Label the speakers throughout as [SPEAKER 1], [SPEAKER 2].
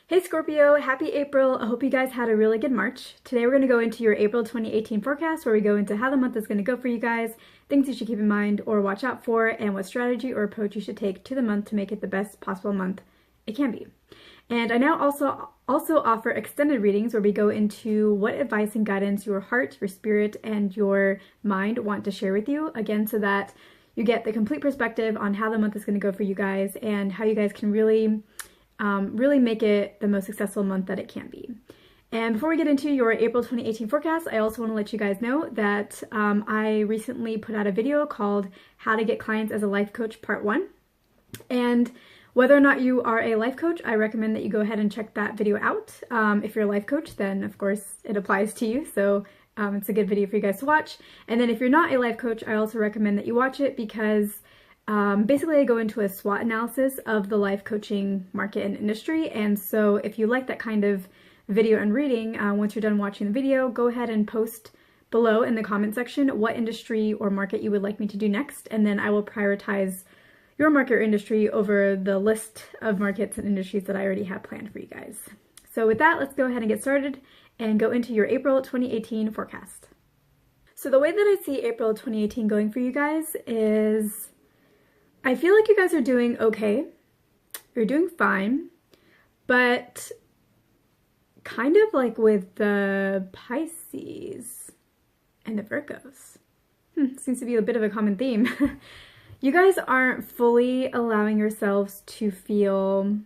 [SPEAKER 1] Hey Scorpio, happy April. I hope you guys had a really good March. Today we're going to go into your April 2018 forecast where we go into how the month is going to go for you guys, things you should keep in mind or watch out for, and what strategy or approach you should take to the month to make it the best possible month it can be. And I now also offer extended readings where we go into what advice and guidance your heart, your spirit, and your mind want to share with you, again, so that you get the complete perspective on how the month is going to go for you guys and how you guys can really make it the most successful month that it can be. And before we get into your April 2018 forecast, I also want to let you guys know that I recently put out a video called How to Get Clients as a Life Coach Part 1. And whether or not you are a life coach, I recommend that you go ahead and check that video out. If you're a life coach, then of course it applies to you. So it's a good video for you guys to watch. And then if you're not a life coach, I also recommend that you watch it because basically I go into a SWOT analysis of the life coaching market and industry. And so if you like that kind of video and reading, once you're done watching the video, go ahead and post below in the comment section what industry or market you would like me to do next. And then I will prioritize your market or industry over the list of markets and industries that I already have planned for you guys. So with that, let's go ahead and get started and go into your April 2018 forecast. So the way that I see April 2018 going for you guys is I feel like you guys are doing okay. You're doing fine, but kind of like with the Pisces and the Virgos. Seems to be a bit of a common theme. You guys aren't fully allowing yourselves to feel...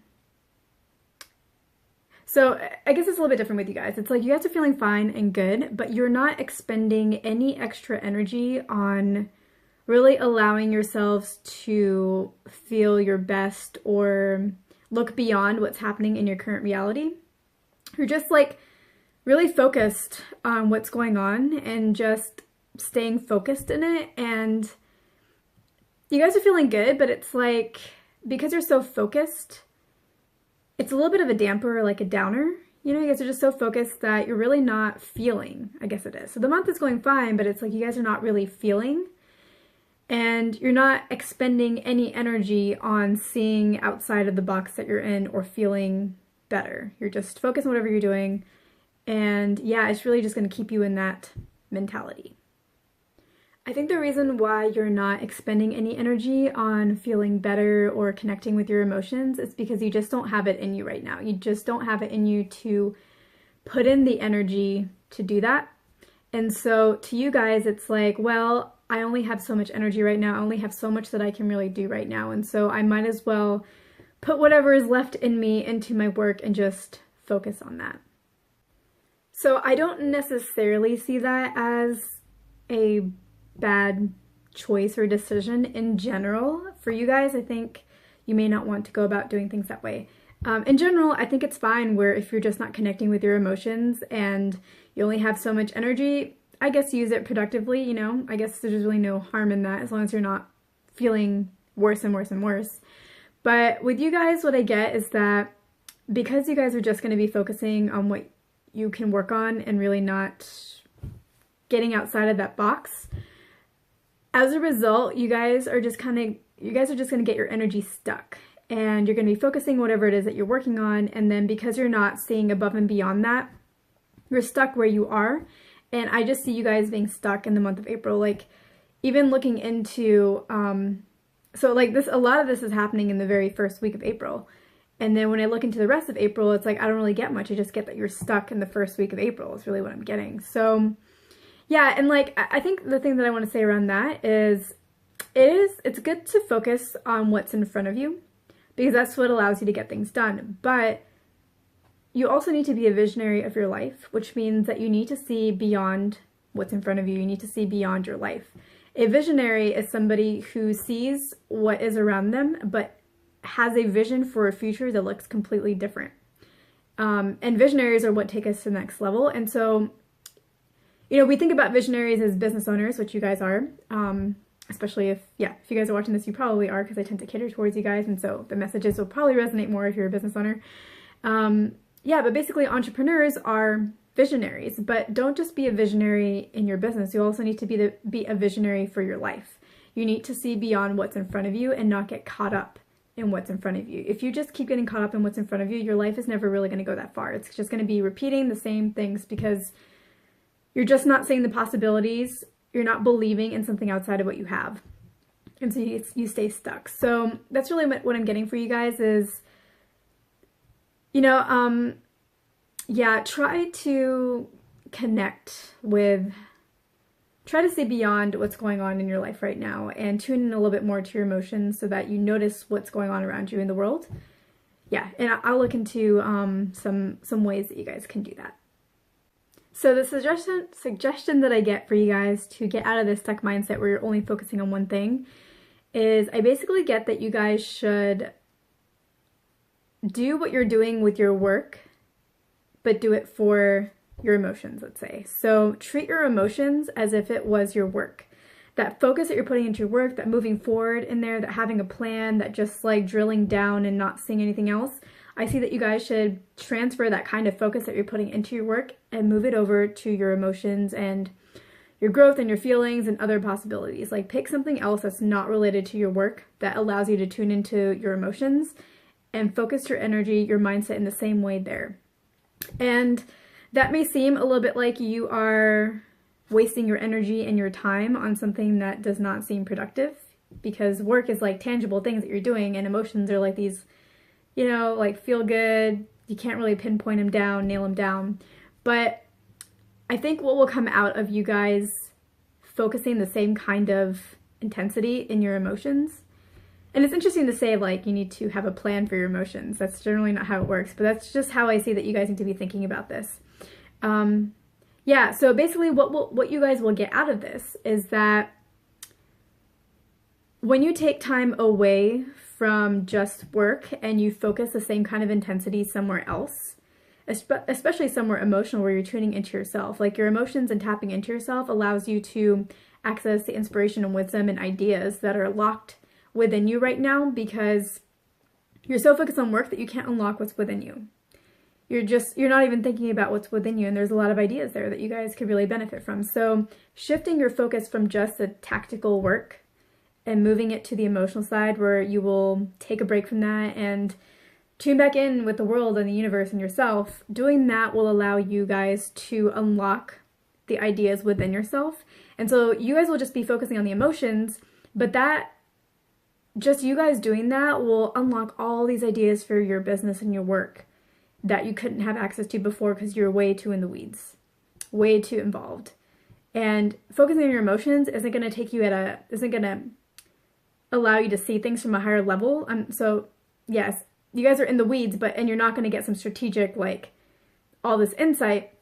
[SPEAKER 1] So I guess it's a little bit different with you guys. It's like you guys are feeling fine and good, but you're not expending any extra energy on really allowing yourselves to feel your best or look beyond what's happening in your current reality. You're just like really focused on what's going on and just staying focused in it. And you guys are feeling good, but it's like, because you're so focused, it's a little bit of a damper or like a downer. You know, you guys are just so focused that you're really not feeling, I guess it is. So the month is going fine, but it's like you guys are not really feeling. And you're not expending any energy on seeing outside of the box that you're in or feeling better. You're just focused on whatever you're doing. And yeah, it's really just going to keep you in that mentality. I think the reason why you're not expending any energy on feeling better or connecting with your emotions is because you just don't have it in you right now. You just don't have it in you to put in the energy to do that. And so to you guys, it's like, well, I only have so much energy right now. I only have so much that I can really do right now. And so I might as well put whatever is left in me into my work and just focus on that. So I don't necessarily see that as a bad choice or decision in general. For you guys, I think you may not want to go about doing things that way. In general, I think it's fine where if you're just not connecting with your emotions and you only have so much energy, I guess use it productively, you know? I guess there's really no harm in that as long as you're not feeling worse and worse and worse. But with you guys, what I get is that because you guys are just going to be focusing on what you can work on and really not getting outside of that box, as a result, you guys are just going to get your energy stuck. And you're going to be focusing whatever it is that you're working on. And then because you're not seeing above and beyond that, you're stuck where you are. And I just see you guys being stuck in the month of April. Like, even looking into, so like this, a lot of this is happening in the very first week of April. And then when I look into the rest of April, it's like, I don't really get much. I just get that you're stuck in the first week of April is really what I'm getting. So yeah, and like, I think the thing that I want to say around that is, it's good to focus on what's in front of you because that's what allows you to get things done. But you also need to be a visionary of your life, which means that you need to see beyond what's in front of you. You need to see beyond your life. A visionary is somebody who sees what is around them, but has a vision for a future that looks completely different. And visionaries are what take us to the next level. And so, you know, we think about visionaries as business owners, which you guys are. Especially if you guys are watching this, you probably are, because I tend to cater towards you guys. And so the messages will probably resonate more if you're a business owner. Yeah, but basically entrepreneurs are visionaries, but don't just be a visionary in your business. You also need to be a visionary for your life. You need to see beyond what's in front of you and not get caught up in what's in front of you. If you just keep getting caught up in what's in front of you, your life is never really going to go that far. It's just going to be repeating the same things because you're just not seeing the possibilities. You're not believing in something outside of what you have. And so you stay stuck. So that's really what I'm getting for you guys is, yeah, try to connect with, try to see beyond what's going on in your life right now and tune in a little bit more to your emotions so that you notice what's going on around you in the world. Yeah, and I'll look into some ways that you guys can do that. So the suggestion that I get for you guys to get out of this stuck mindset where you're only focusing on one thing is I basically get that you guys should do what you're doing with your work, but do it for your emotions, let's say. So treat your emotions as if it was your work. That focus that you're putting into your work, that moving forward in there, that having a plan, that just like drilling down and not seeing anything else. I see that you guys should transfer that kind of focus that you're putting into your work and move it over to your emotions and your growth and your feelings and other possibilities. Like pick something else that's not related to your work that allows you to tune into your emotions and focus your energy, your mindset in the same way there. And that may seem a little bit like you are wasting your energy and your time on something that does not seem productive, because work is like tangible things that you're doing and emotions are like these, like feel good. You can't really pinpoint them down, nail them down. But I think what will come out of you guys focusing the same kind of intensity in your emotions, and it's interesting to say like you need to have a plan for your emotions. That's generally not how it works, but that's just how I see that you guys need to be thinking about this. Yeah, so basically what you guys will get out of this is that when you take time away from just work and you focus the same kind of intensity somewhere else, especially somewhere emotional where you're tuning into yourself, like your emotions and tapping into yourself allows you to access the inspiration and wisdom and ideas that are locked within you right now, because you're so focused on work that you can't unlock what's within you. You're not even thinking about what's within you, and there's a lot of ideas there that you guys could really benefit from. So shifting your focus from just the tactical work and moving it to the emotional side where you will take a break from that and tune back in with the world and the universe and yourself, doing that will allow you guys to unlock the ideas within yourself. And so you guys will just be focusing on the emotions, but that, just you guys doing that will unlock all these ideas for your business and your work that you couldn't have access to before because you're way too in the weeds, way too involved. And focusing on your emotions isn't going to allow you to see things from a higher level. So yes, you guys are in the weeds, and you're not going to get some strategic, like all this insight,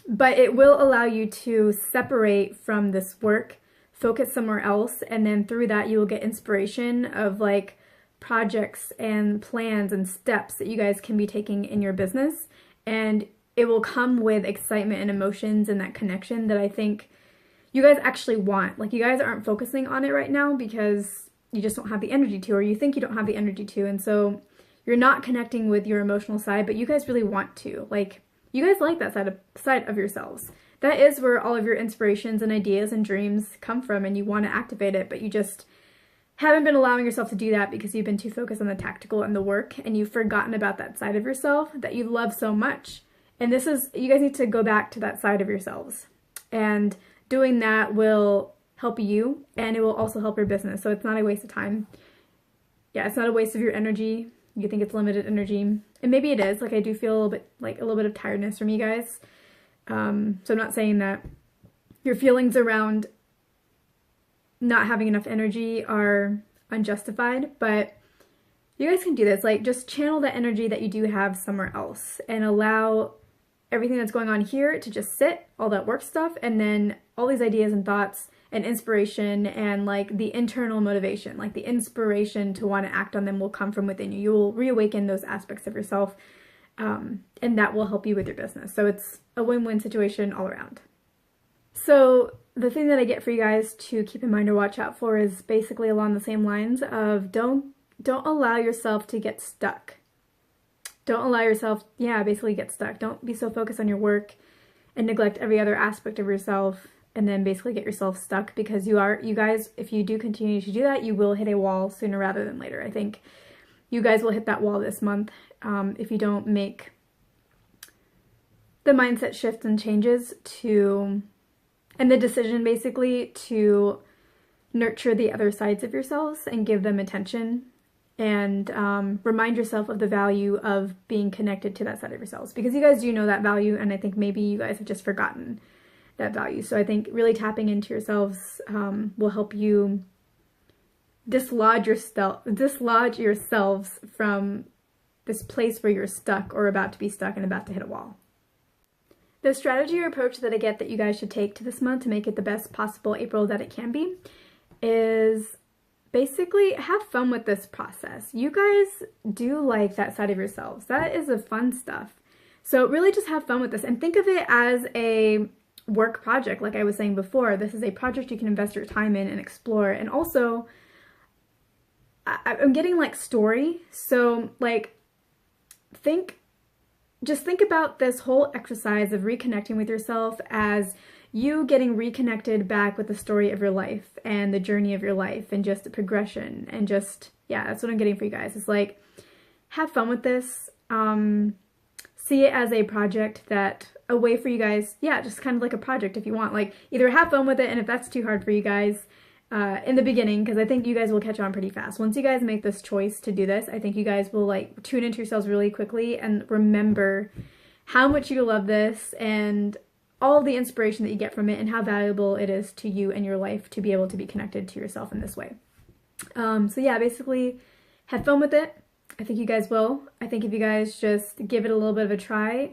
[SPEAKER 1] but it will allow you to separate from this work, focus somewhere else, and then through that you will get inspiration of like projects and plans and steps that you guys can be taking in your business, and it will come with excitement and emotions and that connection that I think you guys actually want. Like you guys aren't focusing on it right now because you just don't have the energy to, or you think you don't have the energy to, and so you're not connecting with your emotional side, but you guys really want to. Like you guys like that side of yourselves. That is where all of your inspirations and ideas and dreams come from, and you want to activate it, but you just haven't been allowing yourself to do that because you've been too focused on the tactical and the work, and you've forgotten about that side of yourself that you love so much. And you guys need to go back to that side of yourselves. And doing that will help you, and it will also help your business. So it's not a waste of time. Yeah, it's not a waste of your energy. You think it's limited energy. And maybe it is. Like I do feel a little bit of tiredness from you guys. So I'm not saying that your feelings around not having enough energy are unjustified, but you guys can do this. Like just channel that energy that you do have somewhere else and allow everything that's going on here to just sit, all that work stuff, and then all these ideas and thoughts and inspiration and like the internal motivation, like the inspiration to want to act on them will come from within you. You will reawaken those aspects of yourself, and that will help you with your business. So it's a win-win situation all around. So the thing that I get for you guys to keep in mind or watch out for is basically along the same lines of don't allow yourself to get stuck. Don't allow yourself, basically get stuck. Don't be so focused on your work and neglect every other aspect of yourself and then basically get yourself stuck, because you guys, if you do continue to do that, you will hit a wall sooner rather than later. I think you guys will hit that wall this month if you don't make the mindset shifts and changes and the decision basically to nurture the other sides of yourselves and give them attention, and remind yourself of the value of being connected to that side of yourselves, because you guys do know that value, and I think maybe you guys have just forgotten that value. So I think really tapping into yourselves will help you dislodge yourselves from this place where you're stuck or about to be stuck and about to hit a wall. The strategy or approach that I get that you guys should take to this month to make it the best possible April that it can be is basically have fun with this process. You guys do like that side of yourselves. That is the fun stuff. So really just have fun with this and think of it as a work project. Like I was saying before, this is a project you can invest your time in and explore. And also, I'm getting like story. So like just think about this whole exercise of reconnecting with yourself as you getting reconnected back with the story of your life and the journey of your life and just the progression and just, yeah, that's what I'm getting for you guys. It's like, have fun with this. See it as a project a way for you guys, yeah, just kind of like a project if you want. Like either have fun with it, and if that's too hard for you guys in the beginning, because I think you guys will catch on pretty fast. Once you guys make this choice to do this, I think you guys will like tune into yourselves really quickly and remember how much you love this and all the inspiration that you get from it and how valuable it is to you and your life to be able to be connected to yourself in this way. So yeah, basically have fun with it. I think you guys will. I think if you guys just give it a little bit of a try,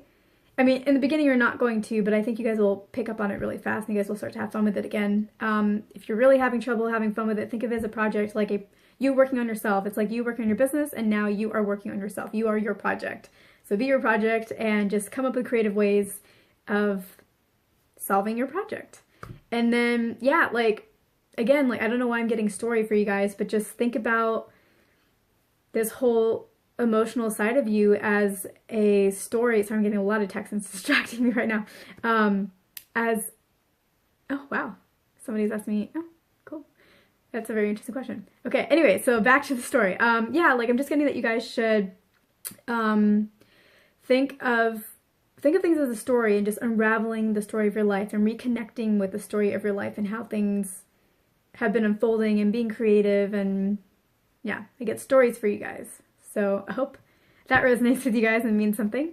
[SPEAKER 1] I mean, in the beginning you're not going to, but I think you guys will pick up on it really fast and you guys will start to have fun with it again. If you're really having trouble having fun with it, think of it as a project, like you working on yourself. It's like you working on your business and now you are working on yourself. You are your project. So be your project and just come up with creative ways of solving your project. And then, yeah, like, again, like, I don't know why I'm getting story for you guys, but just think about this whole emotional side of you as a story. So I'm getting a lot of texts and it's distracting me right now. Oh, wow. Somebody's asked me, oh, cool. That's a very interesting question. Okay, anyway, so back to the story. Yeah, like, I'm just getting that you guys should think of things as a story and just unraveling the story of your life and reconnecting with the story of your life and how things have been unfolding and being creative, and yeah, I get stories for you guys. So I hope that resonates with you guys and means something.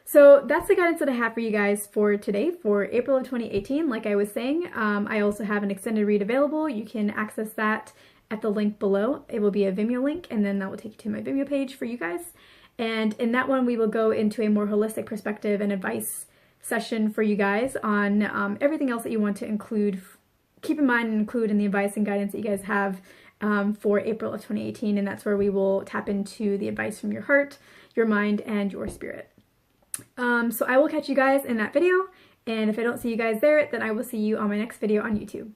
[SPEAKER 1] So that's the guidance that I have for you guys for today for April of 2018. Like I was saying, I also have an extended read available. You can access that at the link below. It will be a Vimeo link, and then that will take you to my Vimeo page for you guys. And in that one, we will go into a more holistic perspective and advice session for you guys on everything else that you want to include, keep in mind and include in the advice and guidance that you guys have for April of 2018. And that's where we will tap into the advice from your heart, your mind, and your spirit. So I will catch you guys in that video. And if I don't see you guys there, then I will see you on my next video on YouTube.